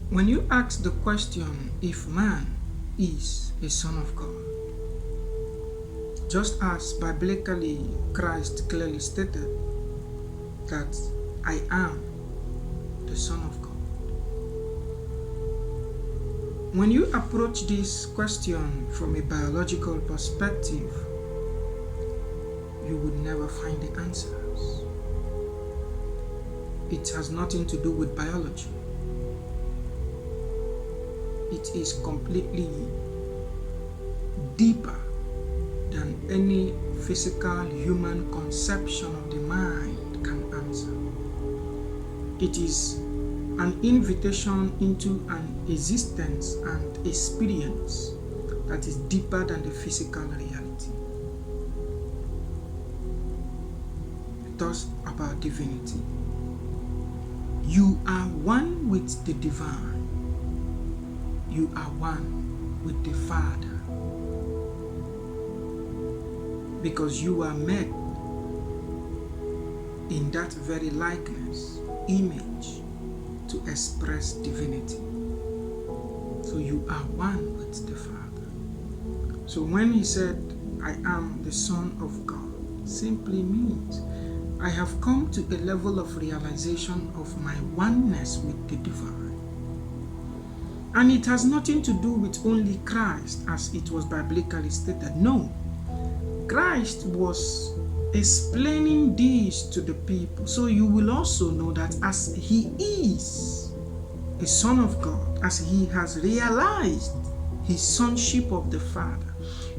When you ask the question if man is a son of God, just as biblically Christ clearly stated that I am the Son of God. When you approach this question from a biological perspective, you would never find the answers. It has nothing to do with biology. It is completely deeper than any physical human conception of the mind can answer. It is an invitation into an existence and experience that is deeper than the physical reality. Thus, about divinity. You are one with the divine. You are one with the Father. Because you are made in that very likeness, image, to express divinity. So you are one with the Father. So when he said, I am the Son of God, simply means I have come to a level of realization of my oneness with the divine. And it has nothing to do with only Christ, as it was biblically stated. No. Christ was explaining this to the people. So you will also know that as he is a son of God, as he has realized his sonship of the Father,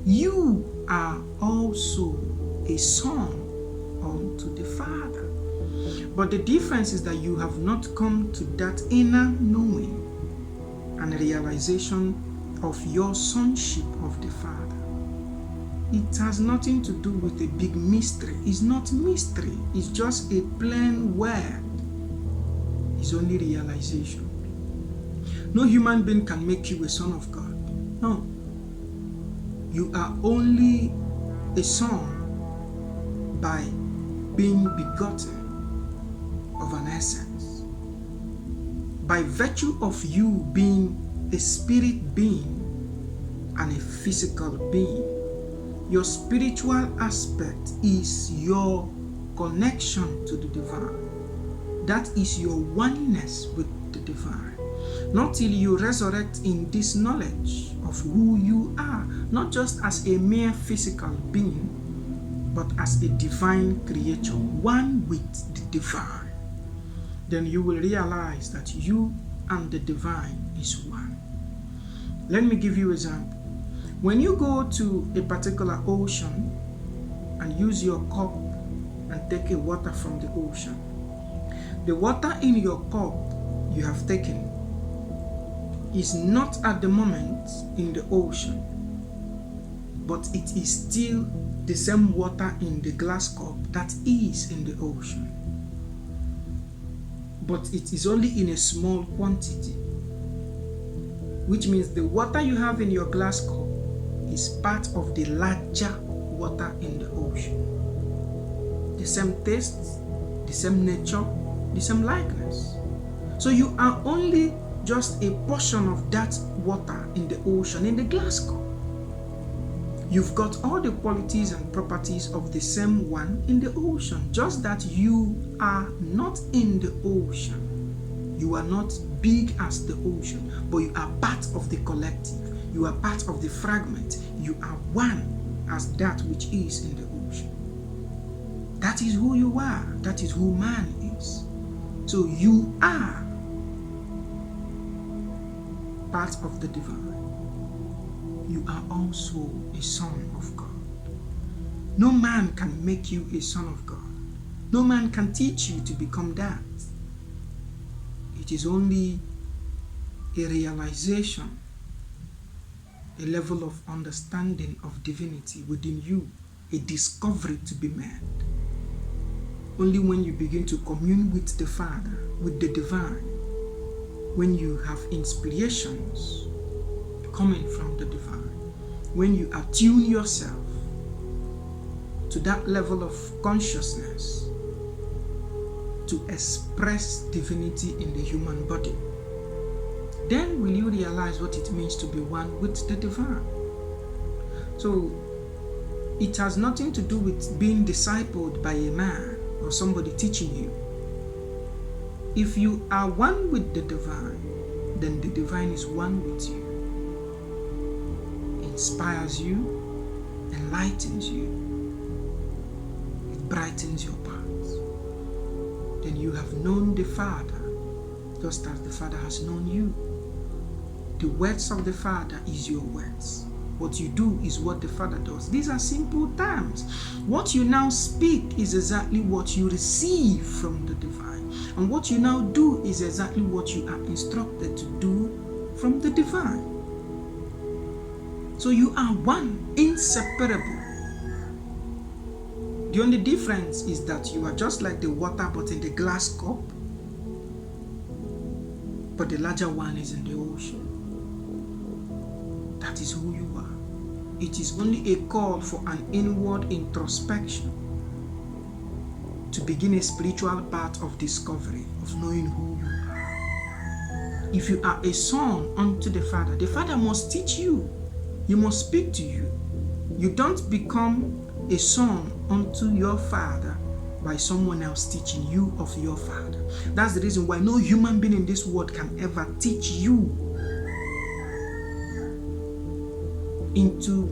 you are also a son unto the Father. But the difference is that you have not come to that inner knowing and realization of your sonship of the Father. It has nothing to do with a big mystery. It's not mystery. It's just a plain word. It's only realization. No human being can make you a son of God. No. You are only a son by being begotten of an essence. By virtue of you being a spirit being and a physical being, your spiritual aspect is your connection to the divine. That is your oneness with the divine. Not till you resurrect in this knowledge of who you are, not just as a mere physical being, but as a divine creature, one with the divine. Then you will realize that you and the divine is one. Let me give you an example. When you go to a particular ocean and use your cup and take a water from the ocean, the water in your cup you have taken is not at the moment in the ocean, but it is still the same water in the glass cup that is in the ocean. But it is only in a small quantity, which means the water you have in your glass cup is part of the larger water in the ocean. The same taste, the same nature, the same likeness. So you are only just a portion of that water in the ocean, in the glass cup. You've got all the qualities and properties of the same one in the ocean, just that you are not in the ocean. You are not big as the ocean, but you are part of the collective. You are part of the fragment. You are one as that which is in the ocean. That is who you are. That is who man is. So you are part of the divine. You are also a son of God. No man can make you a son of God. No man can teach you to become that. It is only a realization, a level of understanding of divinity within you, a discovery to be made. Only when you begin to commune with the Father, with the divine, when you have inspirations coming from the divine, when you attune yourself to that level of consciousness to express divinity in the human body, then will you realize what it means to be one with the divine. So it has nothing to do with being discipled by a man or somebody teaching you. If you are one with the divine, then the divine is one with you, inspires you, enlightens you, it brightens your path. Then you have known the Father just as the Father has known you. The words of the Father is your words. What you do is what the Father does. These are simple terms. What you now speak is exactly what you receive from the divine. And what you now do is exactly what you are instructed to do from the divine. So you are one, inseparable. The only difference is that you are just like the water but in the glass cup, but the larger one is in the ocean. That is who you are. It is only a call for an inward introspection to begin a spiritual path of discovery, of knowing who you are. If you are a son unto the Father must teach you. He must speak to you. You don't become a son unto your father by someone else teaching you of your father. That's the reason why no human being in this world can ever teach you into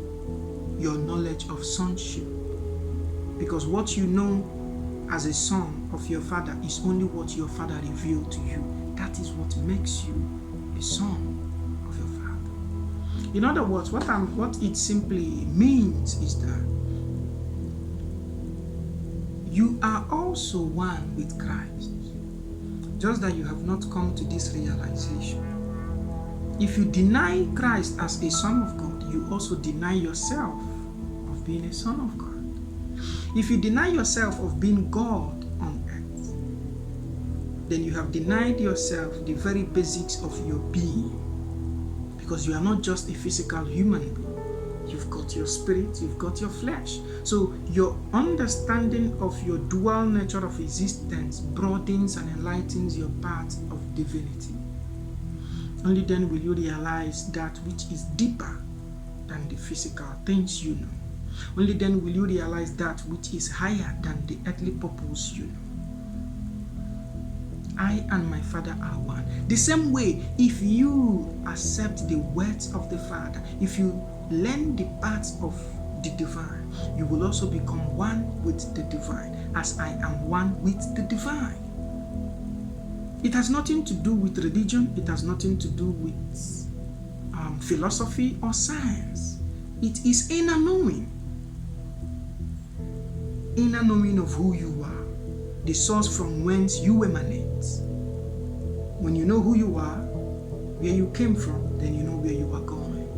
your knowledge of sonship. Because what you know as a son of your father is only what your father revealed to you. That is what makes you a son of your father. In other words, what it simply means is that you are also one with Christ, just that you have not come to this realization. If you deny Christ as a son of God, you also deny yourself of being a son of God. If you deny yourself of being God on earth, then you have denied yourself the very basics of your being, because you are not just a physical human being. You've got your spirit, you've got your flesh. So your understanding of your dual nature of existence broadens and enlightens your path of divinity. Only then will you realize that which is deeper than the physical things you know. Only then will you realize that which is higher than the earthly purpose you know. I and my Father are one. The same way, if you accept the words of the Father, if you learn the paths of the divine, you will also become one with the divine, as I am one with the divine. It has nothing to do with religion. It has nothing to do with philosophy or science. It is inner knowing. Inner knowing of who you are, the source from whence you emanate. When you know who you are, where you came from, then you know where you are going.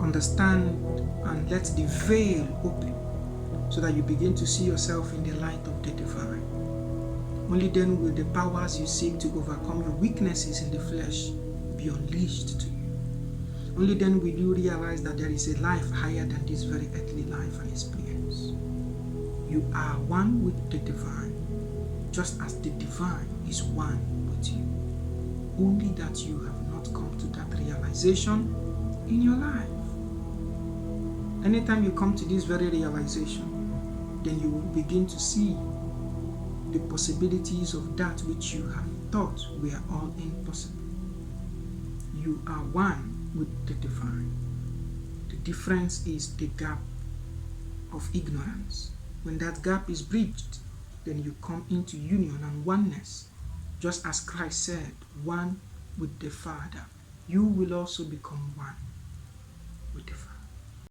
Understand and let the veil open so that you begin to see yourself in the light of the divine. Only then will the powers you seek to overcome your weaknesses in the flesh be unleashed to you. Only then will you realize that there is a life higher than this very earthly life and experience. You are one with the divine, just as the divine is one with you. Only that you have not come to that realization in your life. Anytime you come to this very realization, then you will begin to see the possibilities of that which you have thought were all impossible. You are one with the divine. The difference is the gap of ignorance. When that gap is bridged, then you come into union and oneness. Just as Christ said, one with the Father. You will also become one with the Father.